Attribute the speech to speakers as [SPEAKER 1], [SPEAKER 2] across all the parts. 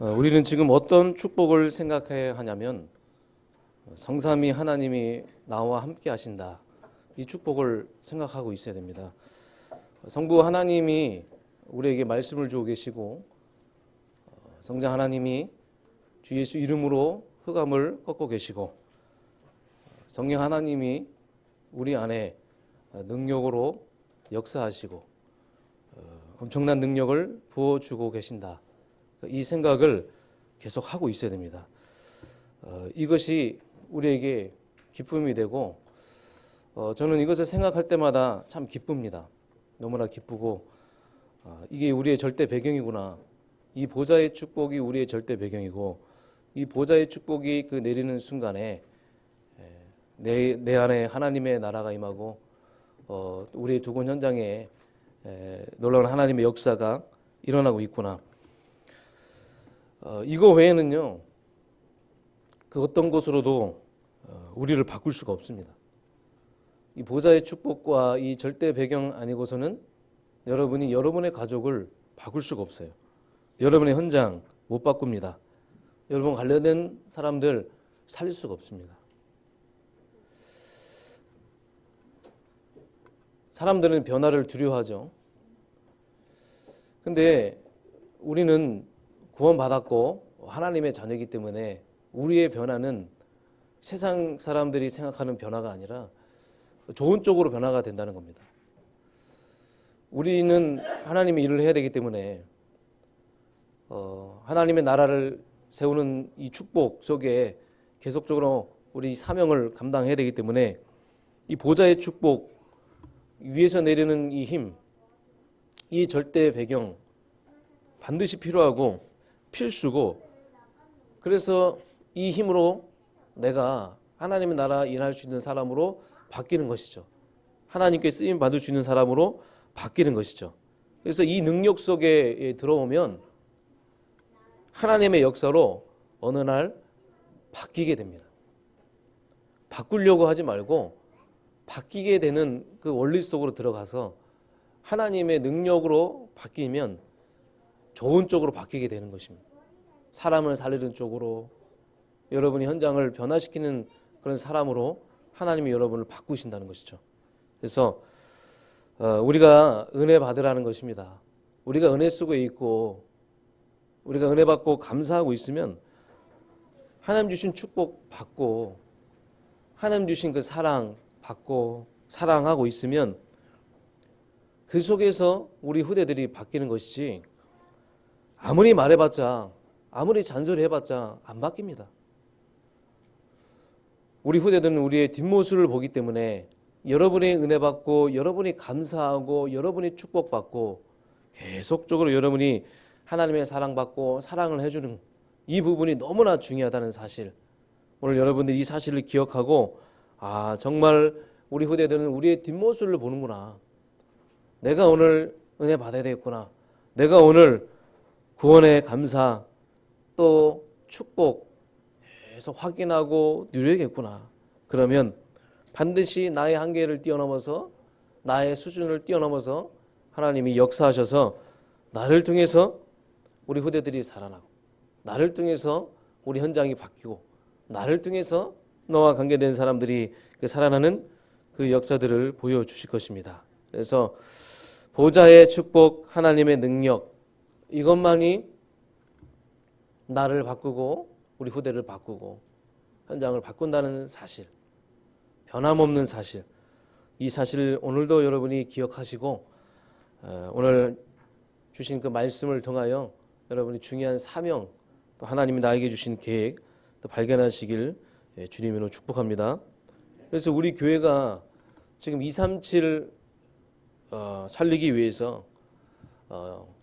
[SPEAKER 1] 우리는 지금 어떤 축복을 생각해야 하냐면 성삼위 하나님이 나와 함께 하신다. 이 축복을 생각하고 있어야 됩니다. 성부 하나님이 우리에게 말씀을 주고 계시고 성자 하나님이 주 예수 이름으로 흑암을 꺾고 계시고 성령 하나님이 우리 안에 능력으로 역사하시고 엄청난 능력을 부어주고 계신다. 이 생각을 계속 하고 있어야 됩니다. 이것이 우리에게 기쁨이 되고 저는 이것을 생각할 때마다 참 기쁩니다. 너무나 기쁘고 이게 우리의 절대 배경이구나. 이 보좌의 축복이 우리의 절대 배경이고 이 보좌의 축복이 그 내리는 순간에 내 안에 하나님의 나라가 임하고 우리의 두곤 현장에 놀라운 하나님의 역사가 일어나고 있구나. 이거 외에는요, 그 어떤 것으로도 우리를 바꿀 수가 없습니다. 이 보좌의 축복과 이 절대 배경 아니고서는 여러분이 여러분의 가족을 바꿀 수가 없어요. 여러분의 현장 못 바꿉니다. 여러분 관련된 사람들 살릴 수가 없습니다. 사람들은 변화를 두려워하죠. 근데 우리는 구원받았고 하나님의 자녀이기 때문에 우리의 변화는 세상 사람들이 생각하는 변화가 아니라 좋은 쪽으로 변화가 된다는 겁니다. 우리는 하나님의 일을 해야 되기 때문에 하나님의 나라를 세우는 이 축복 속에 계속적으로 우리 사명을 감당해야 되기 때문에 이 보좌의 축복 위에서 내리는 이 힘, 이 절대 배경 반드시 필요하고 필수고, 그래서 이 힘으로 내가 하나님의 나라 일할 수 있는 사람으로 바뀌는 것이죠. 하나님께 쓰임 받을 수 있는 사람으로 바뀌는 것이죠. 그래서 이 능력 속에 들어오면 하나님의 역사로 어느 날 바뀌게 됩니다. 바꾸려고 하지 말고 바뀌게 되는 그 원리 속으로 들어가서 하나님의 능력으로 바뀌면 좋은 쪽으로 바뀌게 되는 것입니다. 사람을 살리는 쪽으로, 여러분이 현장을 변화시키는 그런 사람으로 하나님이 여러분을 바꾸신다는 것이죠. 그래서 우리가 은혜 받으라는 것입니다. 우리가 은혜 속에 있고 우리가 은혜 받고 감사하고 있으면 하나님 주신 축복 받고 하나님 주신 그 사랑 받고 사랑하고 있으면 그 속에서 우리 후대들이 바뀌는 것이지, 아무리 말해봤자 아무리 잔소리해봤자 안 바뀝니다. 우리 후대들은 우리의 뒷모습을 보기 때문에 여러분의 은혜 받고 여러분이 감사하고 여러분이 축복받고 계속적으로 여러분이 하나님의 사랑받고 사랑을 해주는 이 부분이 너무나 중요하다는 사실, 오늘 여러분들이 이 사실을 기억하고 정말 우리 후대들은 우리의 뒷모습을 보는구나. 내가 오늘 은혜 받아야 되겠구나. 내가 오늘 구원의 감사 또 축복 계속 확인하고 누려야겠구나. 그러면 반드시 나의 한계를 뛰어넘어서 나의 수준을 뛰어넘어서 하나님이 역사하셔서 나를 통해서 우리 후대들이 살아나고 나를 통해서 우리 현장이 바뀌고 나를 통해서 너와 관계된 사람들이 그 살아나는 그 역사들을 보여주실 것입니다. 그래서 보좌의 축복, 하나님의 능력, 이것만이 나를 바꾸고 우리 후대를 바꾸고 현장을 바꾼다는 사실, 변함없는 사실, 이 사실을 오늘도 여러분이 기억하시고 오늘 주신 그 말씀을 통하여 여러분이 중요한 사명, 또 하나님이 나에게 주신 계획 또 발견하시길 주님으로 축복합니다. 그래서 우리 교회가 지금 237 살리기 위해서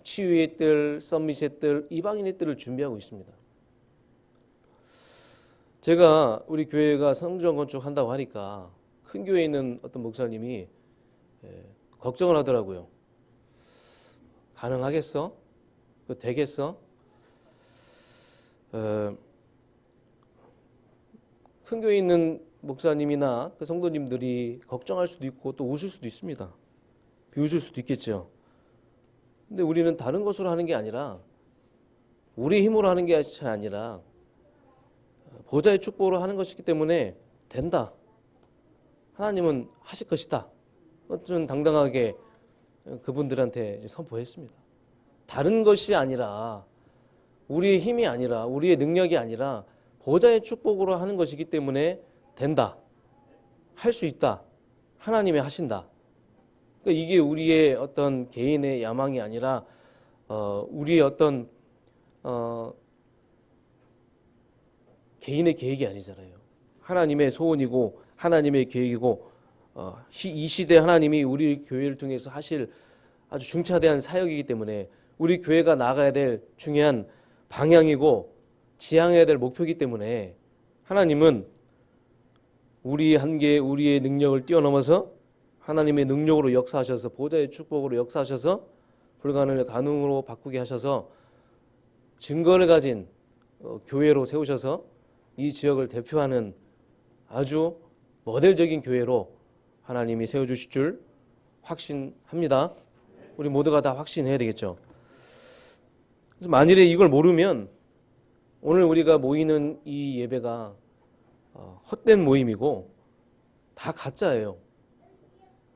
[SPEAKER 1] 치유의 뜰, 썸밋의 뜰, 이방인의 뜰을 준비하고 있습니다. 제가 우리 교회가 성전 건축한다고 하니까 큰 교회에 있는 어떤 목사님이 걱정을 하더라고요. 가능하겠어? 되겠어? 큰 교회에 있는 목사님이나 그 성도님들이 걱정할 수도 있고 또 웃을 수도 있습니다. 비웃을 수도 있겠죠. 근데 우리는 다른 것으로 하는 게 아니라 우리 힘으로 하는 게 아니라 보좌의 축복으로 하는 것이기 때문에 된다. 하나님은 하실 것이다. 저는 당당하게 그분들한테 선포했습니다. 다른 것이 아니라 우리의 힘이 아니라 우리의 능력이 아니라 보좌의 축복으로 하는 것이기 때문에 된다. 할 수 있다. 하나님이 하신다. 그러니까 이게 우리의 어떤 개인의 야망이 아니라 우리의 어떤 개인의 계획이 아니잖아요. 하나님의 소원이고 하나님의 계획이고 이 시대 하나님이 우리 교회를 통해서 하실 아주 중차대한 사역이기 때문에 우리 교회가 나가야 될 중요한 방향이고 지향해야 될 목표이기 때문에 하나님은 우리 한계, 우리의 능력을 뛰어넘어서 하나님의 능력으로 역사하셔서 보좌의 축복으로 역사하셔서 불가능을 가능으로 바꾸게 하셔서 증거를 가진 교회로 세우셔서 이 지역을 대표하는 아주 모델적인 교회로 하나님이 세워주실 줄 확신합니다. 우리 모두가 다 확신해야 되겠죠. 그래서 만일에 이걸 모르면 오늘 우리가 모이는 이 예배가 헛된 모임이고 다 가짜예요.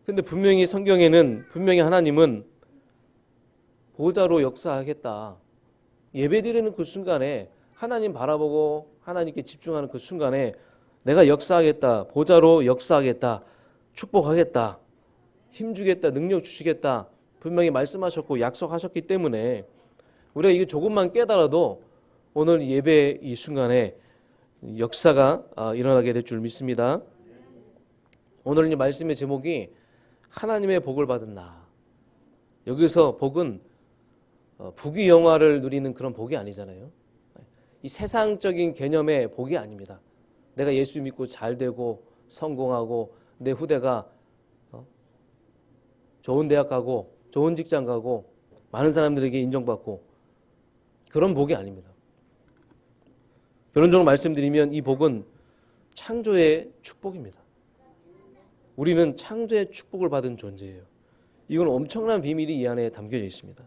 [SPEAKER 1] 근데 분명히 성경에는 분명히 하나님은 보좌로 역사하겠다. 예배드리는 그 순간에 하나님 바라보고 하나님께 집중하는 그 순간에 내가 역사하겠다. 보좌로 역사하겠다. 축복하겠다. 힘주겠다. 능력 주시겠다. 분명히 말씀하셨고 약속하셨기 때문에 우리가 이게 조금만 깨달아도 오늘 예배 이 순간에 역사가 일어나게 될 줄 믿습니다. 오늘 이 말씀의 제목이 하나님의 복을 받은 나. 여기서 복은 부귀영화를 누리는 그런 복이 아니잖아요. 이 세상적인 개념의 복이 아닙니다. 내가 예수 믿고 잘 되고 성공하고 내 후대가 좋은 대학 가고 좋은 직장 가고 많은 사람들에게 인정받고 그런 복이 아닙니다. 결론적으로 말씀드리면 이 복은 창조의 축복입니다. 우리는 창조의 축복을 받은 존재예요. 이건 엄청난 비밀이 이 안에 담겨져 있습니다.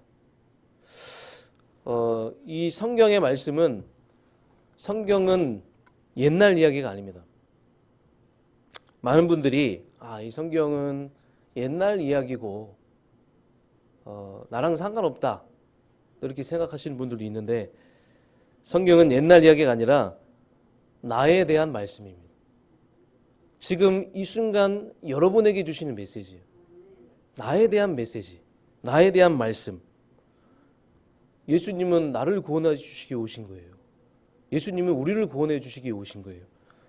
[SPEAKER 1] 이 성경의 말씀은 성경은 옛날 이야기가 아닙니다. 많은 분들이 이 성경은 옛날 이야기고 나랑 상관없다 이렇게 생각하시는 분들도 있는데 성경은 옛날 이야기가 아니라 나에 대한 말씀입니다. 지금 이 순간 여러분에게 주시는 메시지예요. 나에 대한 메시지, 나에 대한 말씀. 예수님은 나를 구원해 주시기 오신 거예요. 예수님은 우리를 구원해 주시기 오신 거예요.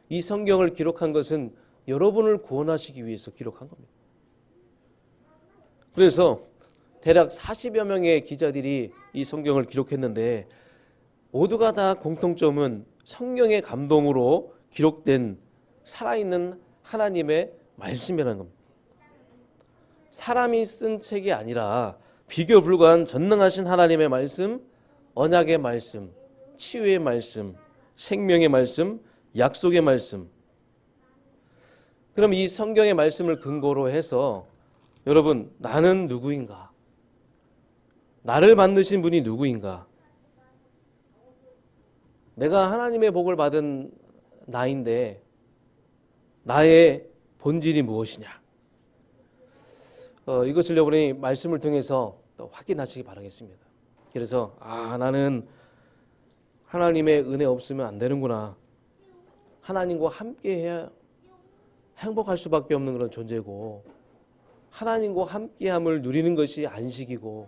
[SPEAKER 1] 이 성경을 기록한 것은 여러분을 구원하시기 위해서 기록한 겁니다. 그래서 대략 40여 명의 기자들이 이 성경을 기록했는데 모두가 다 공통점은 성령의 감동으로 기록된 살아있는 하나님의 말씀이라는 겁니다. 사람이 쓴 책이 아니라 비교 불가한 전능하신 하나님의 말씀, 언약의 말씀, 치유의 말씀, 생명의 말씀, 약속의 말씀. 그럼 이 성경의 말씀을 근거로 해서 여러분, 나는 누구인가? 나를 만드신 분이 누구인가? 내가 하나님의 복을 받은 나인데 나의 본질이 무엇이냐? 이것을 여러분이 말씀을 통해서 또 확인하시기 바라겠습니다. 그래서 나는 하나님의 은혜 없으면 안 되는구나. 하나님과 함께해야 행복할 수밖에 없는 그런 존재고 하나님과 함께함을 누리는 것이 안식이고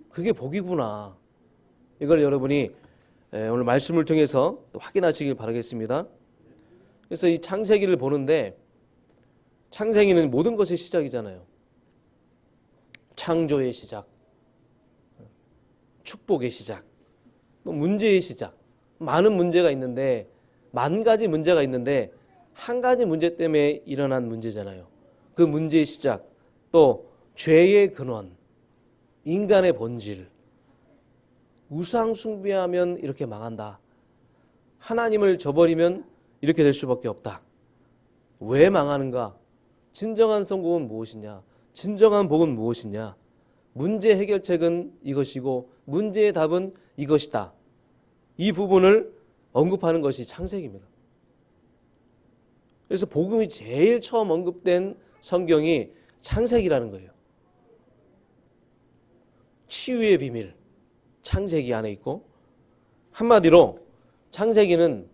[SPEAKER 1] 그게 복이구나. 이걸 여러분이 오늘 말씀을 통해서 또 확인하시길 바라겠습니다. 그래서 이 창세기를 보는데 창세기는 모든 것의 시작이잖아요. 창조의 시작, 축복의 시작, 또 문제의 시작. 많은 문제가 있는데 만 가지 문제가 있는데 한 가지 문제 때문에 일어난 문제잖아요. 그 문제의 시작, 또 죄의 근원, 인간의 본질. 우상 숭배하면 이렇게 망한다. 하나님을 저버리면 이렇게 될 수밖에 없다. 왜 망하는가? 진정한 성공은 무엇이냐? 진정한 복은 무엇이냐? 문제 해결책은 이것이고 문제의 답은 이것이다. 이 부분을 언급하는 것이 창세기입니다. 그래서 복음이 제일 처음 언급된 성경이 창세기라는 거예요. 치유의 비밀, 창세기 안에 있고, 한마디로 창세기는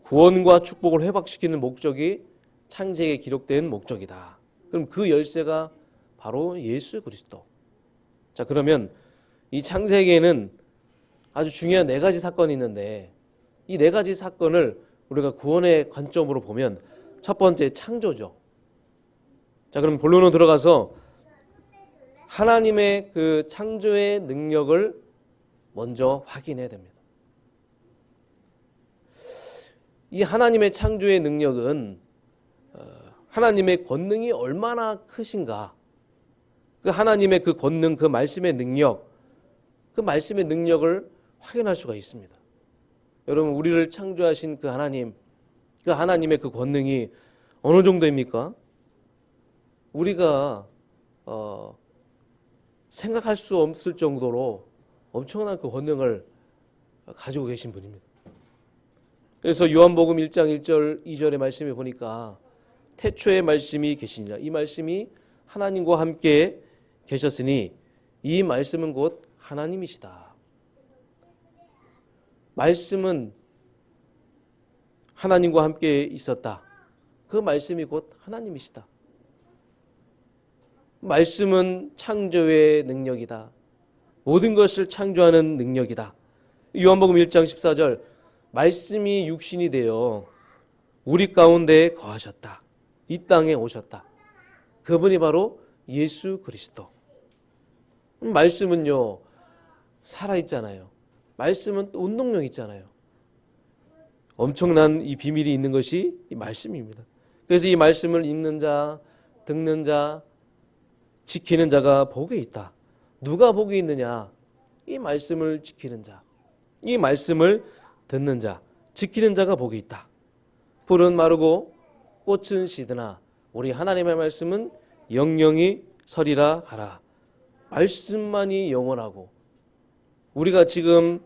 [SPEAKER 1] 구원과 축복을 회복시키는 목적이 창세기에 기록된 목적이다. 그럼 그 열쇠가 바로 예수 그리스도. 자, 그러면 이 창세기에는 아주 중요한 네 가지 사건이 있는데, 이 네 가지 사건을 우리가 구원의 관점으로 보면 첫 번째 창조죠. 자, 그럼 본론으로 들어가서 하나님의 그 창조의 능력을 먼저 확인해야 됩니다. 이 하나님의 창조의 능력은 하나님의 권능이 얼마나 크신가, 그 하나님의 그 권능, 그 말씀의 능력, 그 말씀의 능력을 확인할 수가 있습니다. 여러분, 우리를 창조하신 그 하나님, 그 하나님의 그 권능이 어느 정도입니까? 우리가 생각할 수 없을 정도로 엄청난 그 권능을 가지고 계신 분입니다. 그래서 요한복음 1장 1절 2절의 말씀에 보니까 태초에 말씀이 계시니라. 이 말씀이 하나님과 함께 계셨으니 이 말씀은 곧 하나님이시다. 말씀은 하나님과 함께 있었다. 그 말씀이 곧 하나님이시다. 말씀은 창조의 능력이다. 모든 것을 창조하는 능력이다. 요한복음 1장 14절 말씀이 육신이 되어 우리 가운데 거하셨다. 이 땅에 오셨다. 그분이 바로 예수 그리스도. 말씀은요, 살아있잖아요. 말씀은 또 운동력 있잖아요. 엄청난 이 비밀이 있는 것이 이 말씀입니다. 그래서 이 말씀을 읽는 자, 듣는 자, 지키는 자가 복에 있다. 누가 복이 있느냐? 이 말씀을 지키는 자, 이 말씀을 듣는 자, 지키는 자가 복이 있다. 풀은 마르고 꽃은 시드나 우리 하나님의 말씀은 영영이 서리라 하라. 말씀만이 영원하고 우리가 지금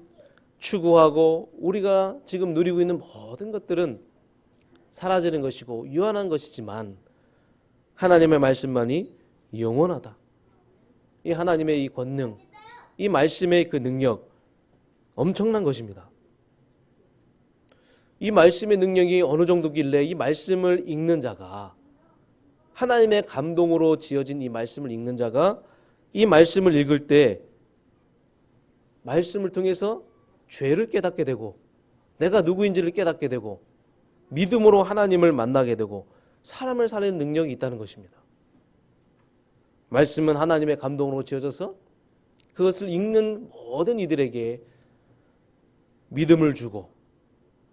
[SPEAKER 1] 추구하고 우리가 지금 누리고 있는 모든 것들은 사라지는 것이고 유한한 것이지만 하나님의 말씀만이 영원하다. 이 하나님의 이 권능, 이 말씀의 그 능력 엄청난 것입니다. 이 말씀의 능력이 어느 정도길래 이 말씀을 읽는 자가, 하나님의 감동으로 지어진 이 말씀을 읽는 자가 이 말씀을 읽을 때 말씀을 통해서 죄를 깨닫게 되고 내가 누구인지를 깨닫게 되고 믿음으로 하나님을 만나게 되고 사람을 살리는 능력이 있다는 것입니다. 말씀은 하나님의 감동으로 지어져서 그것을 읽는 모든 이들에게 믿음을 주고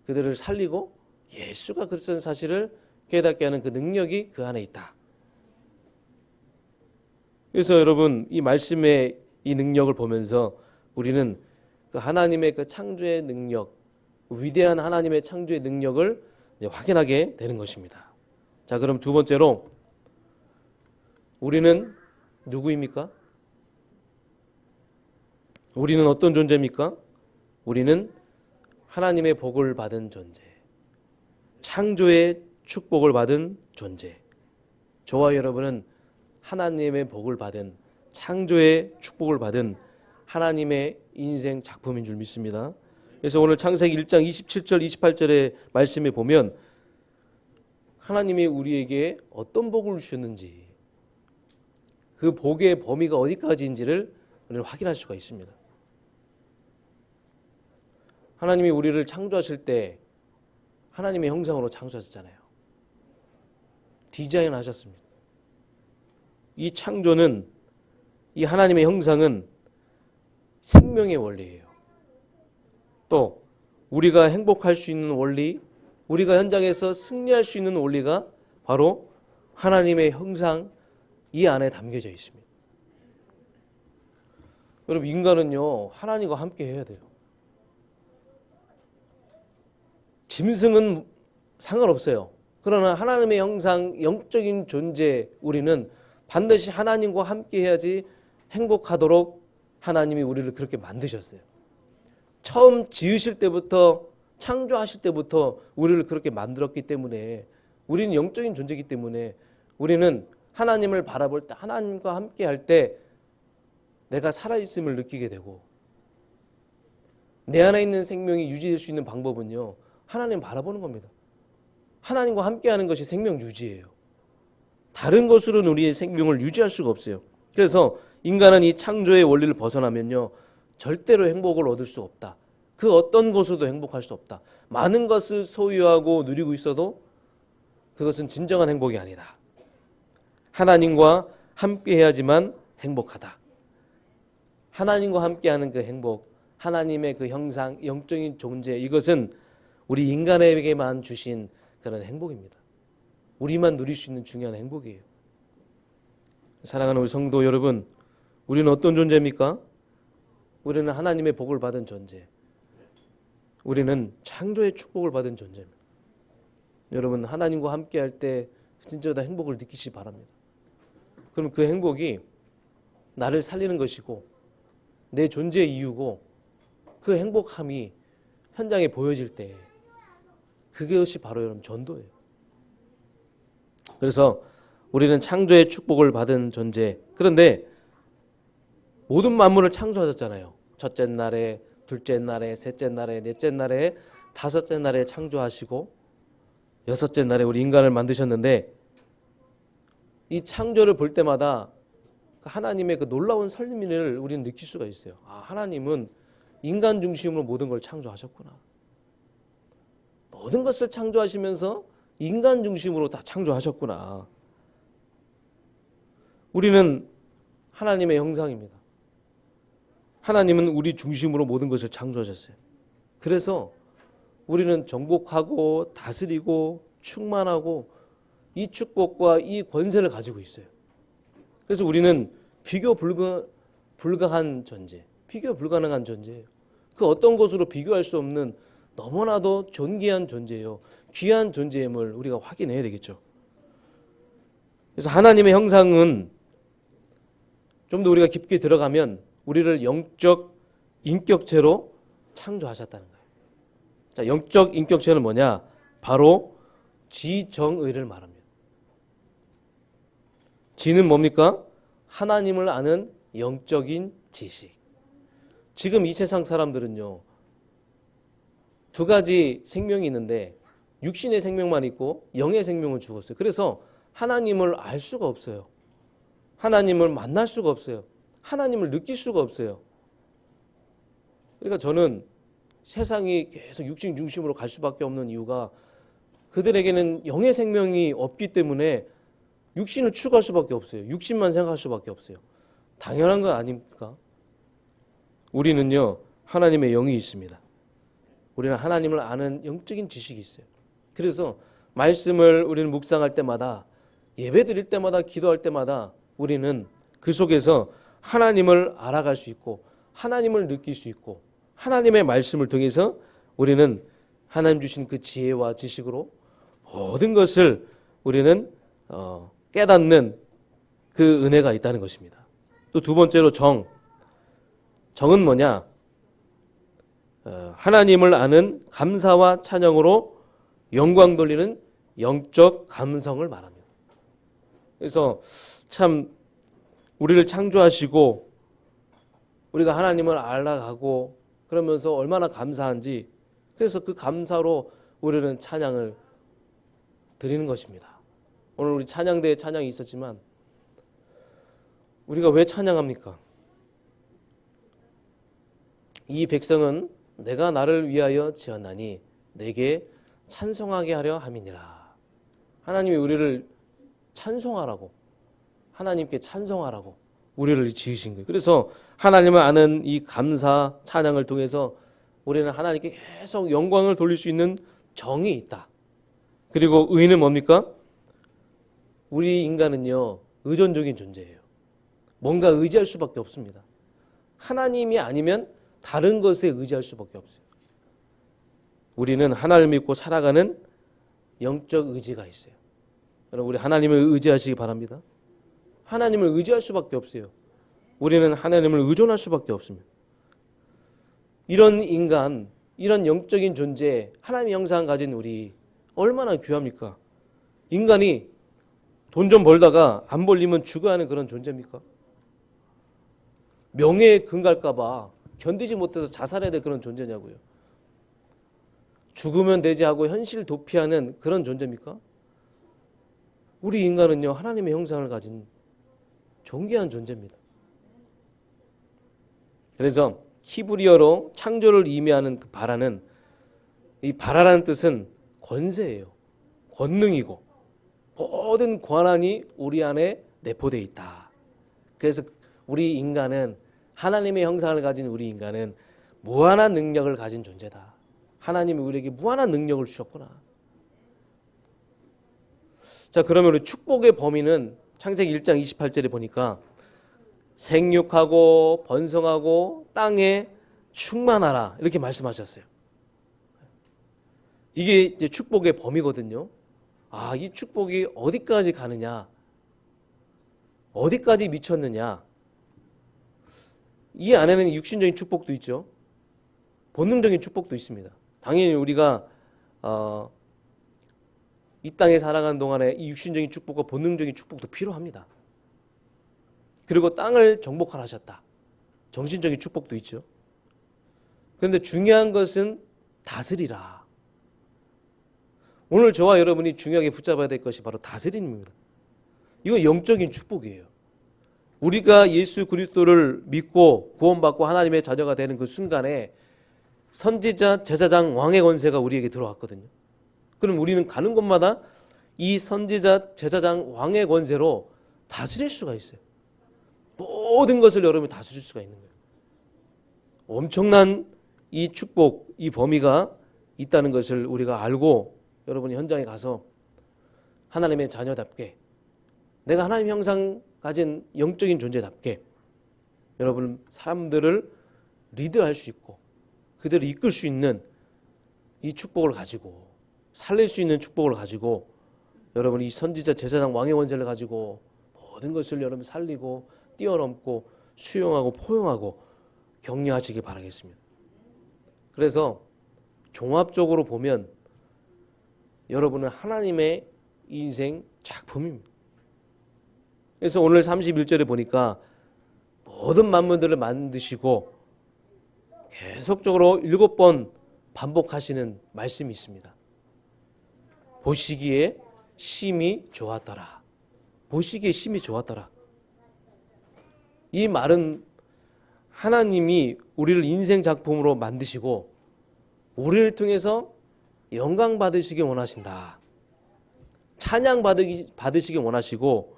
[SPEAKER 1] 그들을 살리고 예수가 그리스도라는 사실을 깨닫게 하는 그 능력이 그 안에 있다. 그래서 여러분, 이 말씀의 이 능력을 보면서 우리는 그 하나님의 그 창조의 능력, 위대한 하나님의 창조의 능력을 이제 확인하게 되는 것입니다. 자, 그럼 두 번째로 우리는 누구입니까? 우리는 어떤 존재입니까? 우리는 하나님의 복을 받은 존재, 창조의 축복을 받은 존재. 저와 여러분은 하나님의 복을 받은, 창조의 축복을 받은 하나님의 인생 작품인 줄 믿습니다. 그래서 오늘 창세기 1장 27절 28절의 말씀에 보면 하나님이 우리에게 어떤 복을 주셨는지, 그 복의 범위가 어디까지인지를 우리는 확인할 수가 있습니다. 하나님이 우리를 창조하실 때 하나님의 형상으로 창조하셨잖아요. 디자인하셨습니다. 이 창조는, 이 하나님의 형상은 생명의 원리예요. 또 우리가 행복할 수 있는 원리, 우리가 현장에서 승리할 수 있는 원리가 바로 하나님의 형상 이 안에 담겨져 있습니다. 여러분, 인간은요 하나님과 함께 해야 돼요. 짐승은 상관없어요. 그러나 하나님의 형상, 영적인 존재 우리는 반드시 하나님과 함께 해야지 행복하도록 하나님이 우리를 그렇게 만드셨어요. 처음 지으실 때부터 창조하실 때부터 우리를 그렇게 만들었기 때문에 우리는 영적인 존재이기 때문에 우리는 하나님을 바라볼 때 하나님과 함께 할 때 내가 살아있음을 느끼게 되고 내 안에 있는 생명이 유지될 수 있는 방법은요. 하나님 바라보는 겁니다. 하나님과 함께하는 것이 생명 유지예요. 다른 것으로는 우리의 생명을 유지할 수가 없어요. 그래서 인간은 이 창조의 원리를 벗어나면요. 절대로 행복을 얻을 수 없다. 그 어떤 것으로도 행복할 수 없다. 많은 것을 소유하고 누리고 있어도 그것은 진정한 행복이 아니다. 하나님과 함께 해야지만 행복하다. 하나님과 함께하는 그 행복, 하나님의 그 형상, 영적인 존재, 이것은 우리 인간에게만 주신 그런 행복입니다. 우리만 누릴 수 있는 중요한 행복이에요. 사랑하는 우리 성도 여러분, 우리는 어떤 존재입니까? 우리는 하나님의 복을 받은 존재. 우리는 창조의 축복을 받은 존재입니다. 여러분, 하나님과 함께 할 때 진짜 다 행복을 느끼시기 바랍니다. 그럼 그 행복이 나를 살리는 것이고 내 존재의 이유고 그 행복함이 현장에 보여질 때 그것이 바로 여러분 전도예요. 그래서 우리는 창조의 축복을 받은 존재. 그런데 모든 만물을 창조하셨잖아요. 첫째 날에, 둘째 날에, 셋째 날에, 넷째 날에, 다섯째 날에 창조하시고 여섯째 날에 우리 인간을 만드셨는데 이 창조를 볼 때마다 하나님의 그 놀라운 설명을 우리는 느낄 수가 있어요. 아, 하나님은 인간 중심으로 모든 걸 창조하셨구나. 모든 것을 창조하시면서 인간 중심으로 다 창조하셨구나. 우리는 하나님의 형상입니다. 하나님은 우리 중심으로 모든 것을 창조하셨어요. 그래서 우리는 정복하고 다스리고 충만하고 이 축복과 이 권세를 가지고 있어요. 그래서 우리는 비교 불가한 존재, 비교 불가능한 존재예요. 그 어떤 것으로 비교할 수 없는 너무나도 존귀한 존재예요. 귀한 존재임을 우리가 확인해야 되겠죠. 그래서 하나님의 형상은 좀 더 우리가 깊게 들어가면 우리를 영적 인격체로 창조하셨다는 거예요. 자, 영적 인격체는 뭐냐? 바로 지정의를 말합니다. 지는 뭡니까? 하나님을 아는 영적인 지식. 지금 이 세상 사람들은요, 두 가지 생명이 있는데 육신의 생명만 있고 영의 생명을 죽었어요. 그래서 하나님을 알 수가 없어요. 하나님을 만날 수가 없어요. 하나님을 느낄 수가 없어요. 그러니까 저는 세상이 계속 육신 중심으로 갈 수밖에 없는 이유가 그들에게는 영의 생명이 없기 때문에 육신을 추구할 수밖에 없어요. 육신만 생각할 수밖에 없어요. 당연한 건 아닙니까? 우리는요, 하나님의 영이 있습니다. 우리는 하나님을 아는 영적인 지식이 있어요. 그래서 말씀을 우리는 묵상할 때마다, 예배 드릴 때마다, 기도할 때마다 우리는 그 속에서 하나님을 알아갈 수 있고 하나님을 느낄 수 있고 하나님의 말씀을 통해서 우리는 하나님 주신 그 지혜와 지식으로 모든 것을 우리는 깨닫는 그 은혜가 있다는 것입니다. 또 두 번째로 정은 뭐냐? 하나님을 아는 감사와 찬양으로 영광 돌리는 영적 감성을 말합니다. 그래서 참 우리를 창조하시고 우리가 하나님을 알아가고 그러면서 얼마나 감사한지, 그래서 그 감사로 우리는 찬양을 드리는 것입니다. 오늘 우리 찬양대에 찬양이 있었지만 우리가 왜 찬양합니까? 이 백성은 내가 나를 위하여 지었나니 내게 찬송하게 하려 함이니라. 하나님이 우리를 찬송하라고, 하나님께 찬송하라고 우리를 지으신 거예요. 그래서 하나님을 아는 이 감사 찬양을 통해서 우리는 하나님께 계속 영광을 돌릴 수 있는 정이 있다. 그리고 의는 뭡니까? 우리 인간은요, 의존적인 존재예요. 뭔가 의지할 수밖에 없습니다. 하나님이 아니면 다른 것에 의지할 수밖에 없어요. 우리는 하나님을 믿고 살아가는 영적 의지가 있어요. 여러분, 우리 하나님을 의지하시기 바랍니다. 하나님을 의지할 수밖에 없어요. 우리는 하나님을 의존할 수밖에 없습니다. 이런 인간, 이런 영적인 존재, 하나님의 형상 가진 우리 얼마나 귀합니까? 인간이 돈 좀 벌다가 안 벌리면 죽어야 하는 그런 존재입니까? 명예에 금갈까 봐 견디지 못해서 자살해야 될 그런 존재냐고요. 죽으면 되지 하고 현실 도피하는 그런 존재입니까? 우리 인간은요, 하나님의 형상을 가진 존귀한 존재입니다. 그래서 히브리어로 창조를 의미하는 그 바라는, 이 바라라는 뜻은 권세예요. 권능이고 모든 권한이 우리 안에 내포되어 있다. 그래서 우리 인간은, 하나님의 형상을 가진 우리 인간은 무한한 능력을 가진 존재다. 하나님이 우리에게 무한한 능력을 주셨구나. 자, 그러면 우리 축복의 범위는 창세기 1장 28절에 보니까 생육하고 번성하고 땅에 충만하라 이렇게 말씀하셨어요. 이게 이제 축복의 범위거든요. 아, 이 축복이 어디까지 가느냐, 어디까지 미쳤느냐. 이 안에는 육신적인 축복도 있죠. 본능적인 축복도 있습니다. 당연히 우리가 이 땅에 살아가는 동안에 이 육신적인 축복과 본능적인 축복도 필요합니다. 그리고 땅을 정복하라 하셨다. 정신적인 축복도 있죠. 그런데 중요한 것은 다스리라. 오늘 저와 여러분이 중요하게 붙잡아야 될 것이 바로 다스림입니다. 이건 영적인 축복이에요. 우리가 예수 그리스도를 믿고 구원받고 하나님의 자녀가 되는 그 순간에 선지자, 제사장, 왕의 권세가 우리에게 들어왔거든요. 그럼 우리는 가는 곳마다 이 선지자, 제사장, 왕의 권세로 다스릴 수가 있어요. 모든 것을 여러분이 다스릴 수가 있는 거예요. 엄청난 이 축복, 이 범위가 있다는 것을 우리가 알고 여러분이 현장에 가서 하나님의 자녀답게, 내가 하나님 형상 가진 영적인 존재답게 여러분 사람들을 리드할 수 있고 그들을 이끌 수 있는 이 축복을 가지고, 살릴 수 있는 축복을 가지고 여러분이 선지자, 제사장, 왕의 권세를 가지고 모든 것을 여러분 살리고 뛰어넘고 수용하고 포용하고 격려하시길 바라겠습니다. 그래서 종합적으로 보면 여러분은 하나님의 인생 작품입니다. 그래서 오늘 31절에 보니까 모든 만물들을 만드시고 계속적으로 7번 반복하시는 말씀이 있습니다. 보시기에 심히 좋았더라. 보시기에 심히 좋았더라. 이 말은 하나님이 우리를 인생 작품으로 만드시고 우리를 통해서 영광 받으시기 원하신다. 찬양 받으시기 원하시고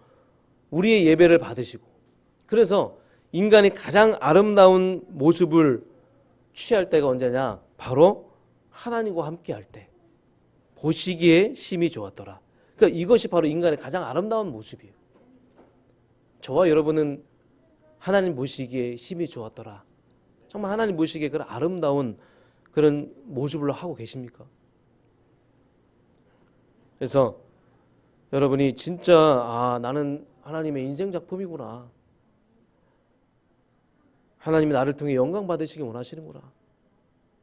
[SPEAKER 1] 우리의 예배를 받으시고, 그래서 인간이 가장 아름다운 모습을 취할 때가 언제냐? 바로 하나님과 함께 할 때. 보시기에 심히 좋았더라. 그러니까 이것이 바로 인간의 가장 아름다운 모습이에요. 저와 여러분은 하나님 보시기에 심히 좋았더라. 정말 하나님 보시기에 그런 아름다운 그런 모습을 하고 계십니까? 그래서 여러분이 진짜 나는 하나님의 인생 작품이구나. 하나님이 나를 통해 영광 받으시기 원하시는구나.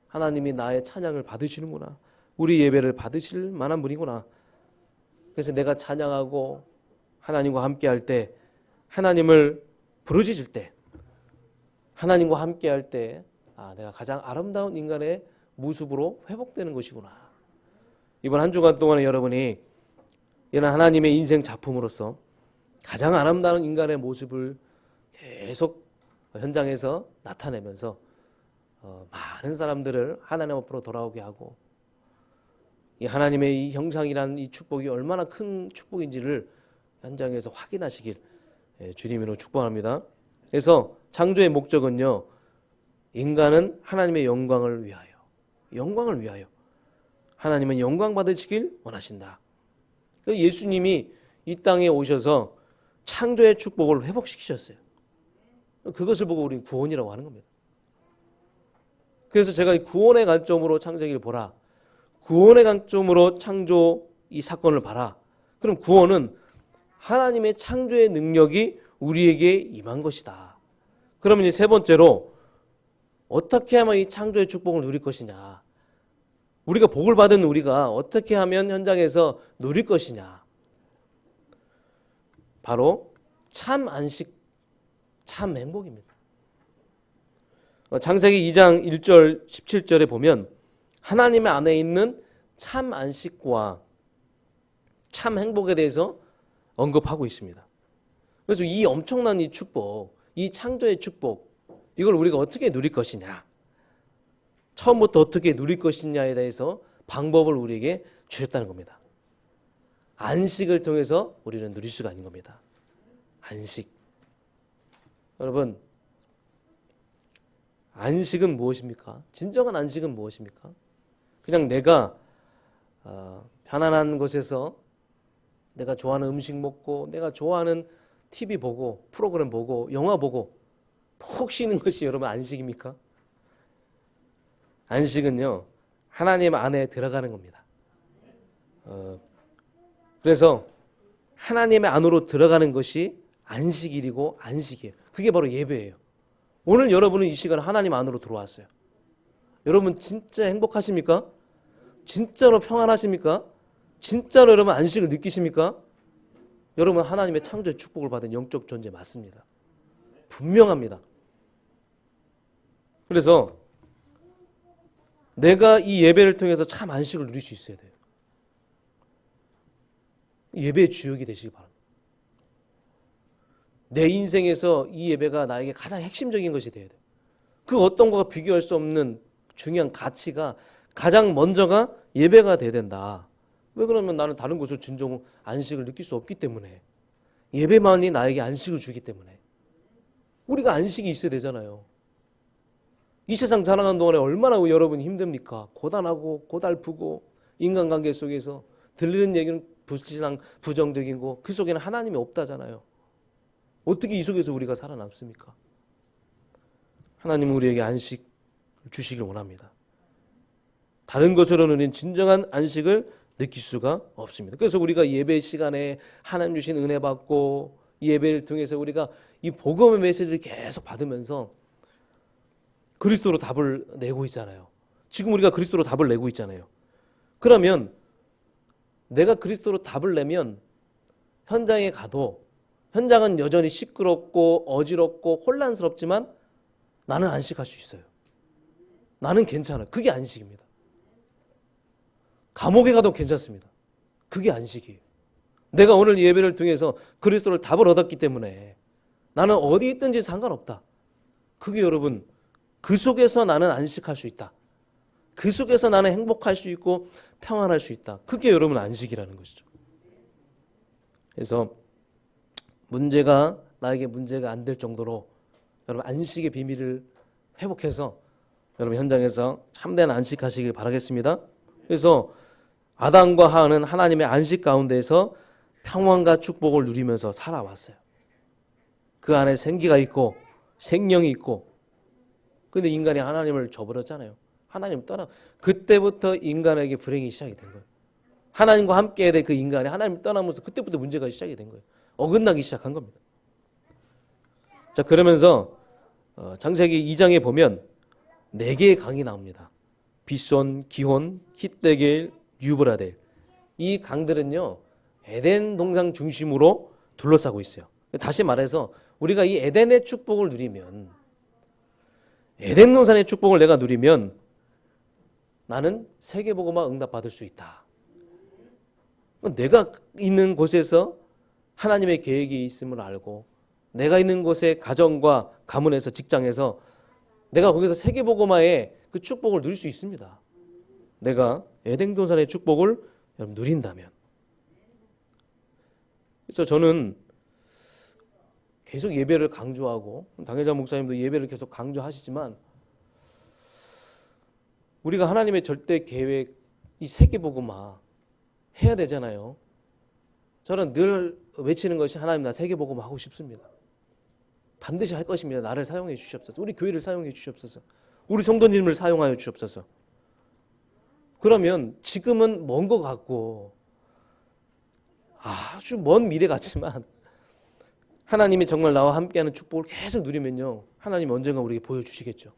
[SPEAKER 1] 하나님이 나의 찬양을 받으시는구나. 우리 예배를 받으실 만한 분이구나. 그래서 내가 찬양하고 하나님과 함께 할 때, 하나님을 부르짖을 때, 하나님과 함께 할 때, 내가 가장 아름다운 인간의 모습으로 회복되는 것이구나. 이번 한 주간 동안에 여러분이 이런 하나님의 인생 작품으로서 가장 아름다운 인간의 모습을 계속 현장에서 나타내면서 많은 사람들을 하나님 앞으로 돌아오게 하고, 이 하나님의 이 형상이라는 이 축복이 얼마나 큰 축복인지를 현장에서 확인하시길 주님으로 축복합니다. 그래서 창조의 목적은요, 인간은 하나님의 영광을 위하여 하나님은 영광 받으시길 원하신다. 예수님이 이 땅에 오셔서 창조의 축복을 회복시키셨어요. 그것을 보고 우리는 구원이라고 하는 겁니다. 그래서 제가 구원의 관점으로 창세기를 보라, 구원의 관점으로 창조 이 사건을 봐라. 그럼 구원은 하나님의 창조의 능력이 우리에게 임한 것이다. 그러면 이제 세 번째로 어떻게 하면 이 창조의 축복을 누릴 것이냐. 우리가 복을 받은 우리가 어떻게 하면 현장에서 누릴 것이냐. 바로 참 안식, 참 행복입니다. 창세기 2장 1절 17절에 보면 하나님의 안에 있는 참 안식과 참 행복에 대해서 언급하고 있습니다. 그래서 이 엄청난 이 축복, 이 창조의 축복, 이걸 우리가 어떻게 누릴 것이냐, 처음부터 어떻게 누릴 것이냐에 대해서 방법을 우리에게 주셨다는 겁니다. 안식을 통해서 우리는 누릴 수가 있는 겁니다. 안식. 여러분, 안식은 무엇입니까? 진정한 안식은 무엇입니까? 그냥 내가 편안한 곳에서 내가 좋아하는 음식 먹고 내가 좋아하는 TV 보고 프로그램 보고 영화 보고 푹 쉬는 것이 여러분 안식입니까? 안식은요, 하나님 안에 들어가는 겁니다. 그래서 하나님의 안으로 들어가는 것이 안식일이고 안식이에요. 그게 바로 예배예요. 오늘 여러분은 이 시간 하나님 안으로 들어왔어요. 여러분 진짜 행복하십니까? 진짜로 평안하십니까? 진짜로 여러분 안식을 느끼십니까? 여러분 하나님의 창조의 축복을 받은 영적 존재 맞습니다. 분명합니다. 그래서 내가 이 예배를 통해서 참 안식을 누릴 수 있어야 돼요. 예배의 주역이 되시기 바랍니다. 내 인생에서 이 예배가 나에게 가장 핵심적인 것이 되어야 돼요. 그 어떤 것과 비교할 수 없는 중요한 가치가 가장 먼저가 예배가 돼야 된다. 왜 그러면 나는 다른 곳으로 진정 안식을 느낄 수 없기 때문에, 예배만이 나에게 안식을 주기 때문에 우리가 안식이 있어야 되잖아요. 이 세상 살아가는 동안에 얼마나 여러분이 힘듭니까? 고단하고 고달프고 인간관계 속에서 들리는 얘기는 불신앙, 부정적이고 그 속에는 하나님이 없다잖아요. 어떻게 이 속에서 우리가 살아남습니까? 하나님은 우리에게 안식 주시길 원합니다. 다른 것으로는 우리는 진정한 안식을 느낄 수가 없습니다. 그래서 우리가 예배 시간에 하나님 주신 은혜 받고 예배를 통해서 우리가 이 복음의 메시지를 계속 받으면서 그리스도로 답을 내고 있잖아요. 지금 우리가 그리스도로 답을 내고 있잖아요. 그러면 내가 그리스도로 답을 내면 현장에 가도 현장은 여전히 시끄럽고 어지럽고 혼란스럽지만 나는 안식할 수 있어요. 나는 괜찮아요. 그게 안식입니다. 감옥에 가도 괜찮습니다. 그게 안식이에요. 내가 오늘 예배를 통해서 그리스도를 답을 얻었기 때문에 나는 어디 있든지 상관없다. 그게 여러분, 그 속에서 나는 안식할 수 있다. 그 속에서 나는 행복할 수 있고 평안할 수 있다. 그게 여러분 안식이라는 것이죠. 그래서 나에게 문제가 안 될 정도로 여러분 안식의 비밀을 회복해서 여러분 현장에서 참된 안식하시길 바라겠습니다. 그래서 아담과 하와는 하나님의 안식 가운데에서 평안과 축복을 누리면서 살아왔어요. 그 안에 생기가 있고 생명이 있고, 그런데 인간이 하나님을 저버렸잖아요. 하나님 떠나, 그때부터 인간에게 불행이 시작이 된 거예요. 하나님과 함께 해야 될 그 인간이 하나님을 떠나면서 그때부터 문제가 시작이 된 거예요. 어긋나기 시작한 겁니다. 자, 그러면서 창세기 2장에 보면 4개의 강이 나옵니다. 비손, 기혼, 힛데겔, 유브라델. 이 강들은요, 에덴 동산 중심으로 둘러싸고 있어요. 다시 말해서 우리가 이 에덴의 축복을 누리면, 에덴 동산의 축복을 내가 누리면 나는 세계복음화 응답받을 수 있다. 내가 있는 곳에서 하나님의 계획이 있음을 알고, 내가 있는 곳의 가정과 가문에서 직장에서 내가 거기서 세계복음화의 그 축복을 누릴 수 있습니다. 내가 에덴 동산의 축복을 누린다면. 그래서 저는 계속 예배를 강조하고, 당회장 목사님도 예배를 계속 강조하시지만, 우리가 하나님의 절대 계획, 이 세계복음화 해야 되잖아요. 저는 늘 외치는 것이 하나님 나 세계복음화 하고 싶습니다. 반드시 할 것입니다. 나를 사용해 주시옵소서. 우리 교회를 사용해 주시옵소서. 우리 성도님을 사용하여 주시옵소서. 그러면 지금은 먼 것 같고 아주 먼 미래 같지만 하나님이 정말 나와 함께하는 축복을 계속 누리면요, 하나님이 언젠가 우리에게 보여주시겠죠.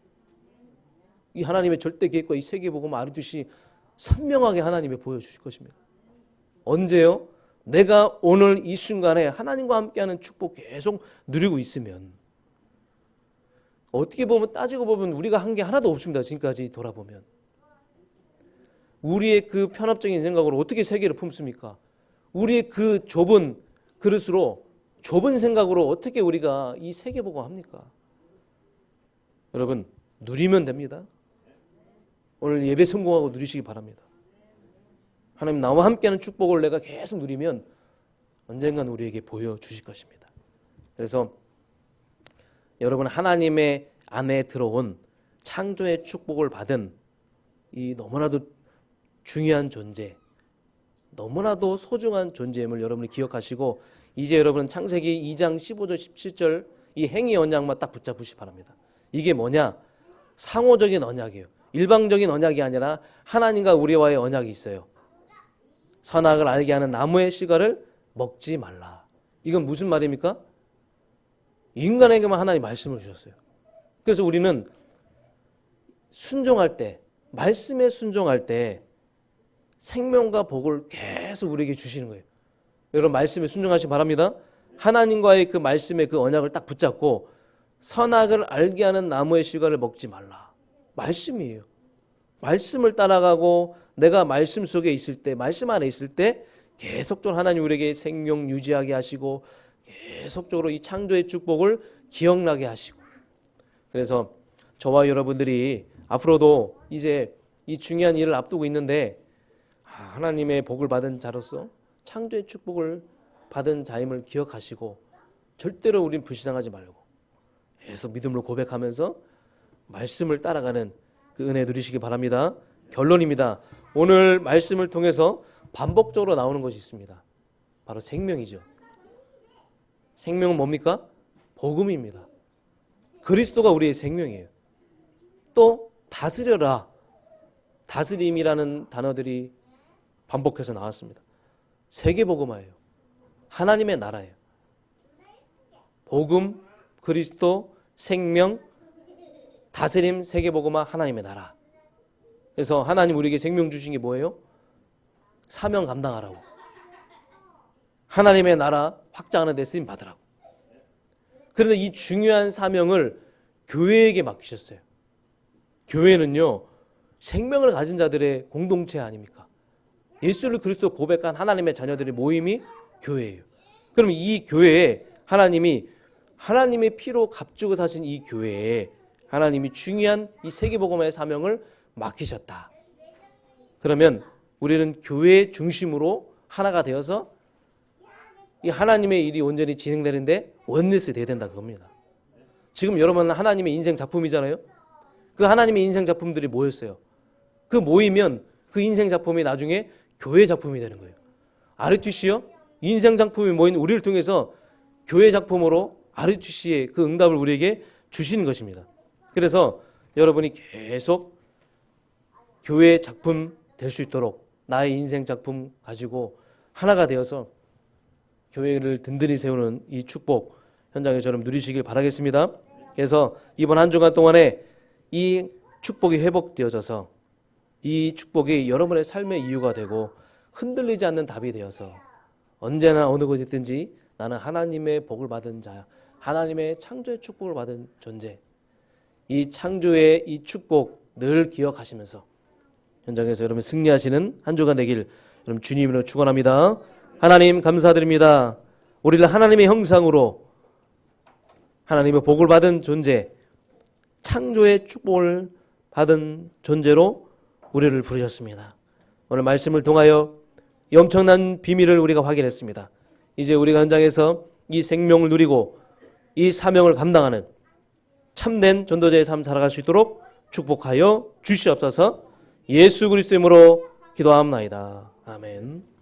[SPEAKER 1] 이 하나님의 절대 계획과 이 세계복음을 알듯이 선명하게 하나님이 보여주실 것입니다. 언제요? 내가 오늘 이 순간에 하나님과 함께하는 축복 계속 누리고 있으면, 어떻게 보면 따지고 보면 우리가 한 게 하나도 없습니다. 지금까지 돌아보면. 우리의 그 편협적인 생각으로 어떻게 세계를 품습니까? 우리의 그 좁은 그릇으로, 좁은 생각으로 어떻게 우리가 이 세계복음 합니까? 여러분, 누리면 됩니다. 오늘 예배 성공하고 누리시기 바랍니다. 하나님 나와 함께하는 축복을 내가 계속 누리면 언젠간 우리에게 보여주실 것입니다. 그래서 여러분, 하나님의 안에 들어온 창조의 축복을 받은 이 너무나도 중요한 존재, 너무나도 소중한 존재임을 여러분이 기억하시고, 이제 여러분 창세기 2장 15절 17절 이 행위 언약만 딱 붙잡으시기 바랍니다. 이게 뭐냐? 상호적인 언약이에요. 일방적인 언약이 아니라 하나님과 우리와의 언약이 있어요. 선악을 알게 하는 나무의 씨가를 먹지 말라. 이건 무슨 말입니까? 인간에게만 하나님 말씀을 주셨어요. 그래서 우리는 순종할 때, 말씀에 순종할 때 생명과 복을 계속 우리에게 주시는 거예요. 여러분, 말씀에 순종하시기 바랍니다. 하나님과의 그 말씀의 그 언약을 딱 붙잡고 선악을 알게 하는 나무의 씨가를 먹지 말라. 말씀이에요. 말씀을 따라가고 내가 말씀 속에 있을 때, 말씀 안에 있을 때 계속적으로 하나님 우리에게 생명 유지하게 하시고 계속적으로 이 창조의 축복을 기억나게 하시고, 그래서 저와 여러분들이 앞으로도 이제 이 중요한 일을 앞두고 있는데 하나님의 복을 받은 자로서 창조의 축복을 받은 자임을 기억하시고 절대로 우린 불신앙하지 말고 계속 믿음으로 고백하면서 말씀을 따라가는 그 은혜 누리시기 바랍니다. 결론입니다. 오늘 말씀을 통해서 반복적으로 나오는 것이 있습니다. 바로 생명이죠. 생명은 뭡니까? 복음입니다. 그리스도가 우리의 생명이에요. 또 다스려라, 다스림이라는 단어들이 반복해서 나왔습니다. 세계복음화예요. 하나님의 나라예요. 복음, 그리스도, 생명, 다스림, 세계복음화, 하나님의 나라. 그래서 하나님 우리에게 생명 주신 게 뭐예요? 사명 감당하라고. 하나님의 나라 확장하는 데 쓰임 받으라고. 그런데 이 중요한 사명을 교회에게 맡기셨어요. 교회는요, 생명을 가진 자들의 공동체 아닙니까? 예수를 그리스도 고백한 하나님의 자녀들의 모임이 교회예요. 그럼 이 교회에 하나님이 하나님의 피로 값주고 사신 이 교회에 하나님이 중요한 이 세계복음화의 사명을 맡기셨다. 그러면 우리는 교회 중심으로 하나가 되어서 이 하나님의 일이 온전히 진행되는데 원리스 돼야 된다 그겁니다. 지금 여러분은 하나님의 인생 작품이잖아요. 그 하나님의 인생 작품들이 모였어요. 그 모이면 그 인생 작품이 나중에 교회 작품이 되는 거예요. RUTC요? 인생 작품이 모인 우리를 통해서 교회 작품으로 RUTC의 그 응답을 우리에게 주시는 것입니다. 그래서 여러분이 계속 교회 작품 될 수 있도록 나의 인생 작품 가지고 하나가 되어서 교회를 든든히 세우는 이 축복 현장에처럼 누리시길 바라겠습니다. 그래서 이번 한 주간 동안에 이 축복이 회복되어져서 이 축복이 여러분의 삶의 이유가 되고 흔들리지 않는 답이 되어서 언제나 어느 곳에 있든지 나는 하나님의 복을 받은 자, 하나님의 창조의 축복을 받은 존재, 이 창조의 이 축복 늘 기억하시면서 현장에서 여러분 승리하시는 한 주간 되길 여러분 주님으로 축원합니다. 하나님 감사드립니다. 우리를 하나님의 형상으로 하나님의 복을 받은 존재, 창조의 축복을 받은 존재로 우리를 부르셨습니다. 오늘 말씀을 통하여 이 엄청난 비밀을 우리가 확인했습니다. 이제 우리가 현장에서 이 생명을 누리고 이 사명을 감당하는 참된 전도자의 삶 살아갈 수 있도록 축복하여 주시옵소서. 예수 그리스도 이름으로 기도하옵나이다. 아멘.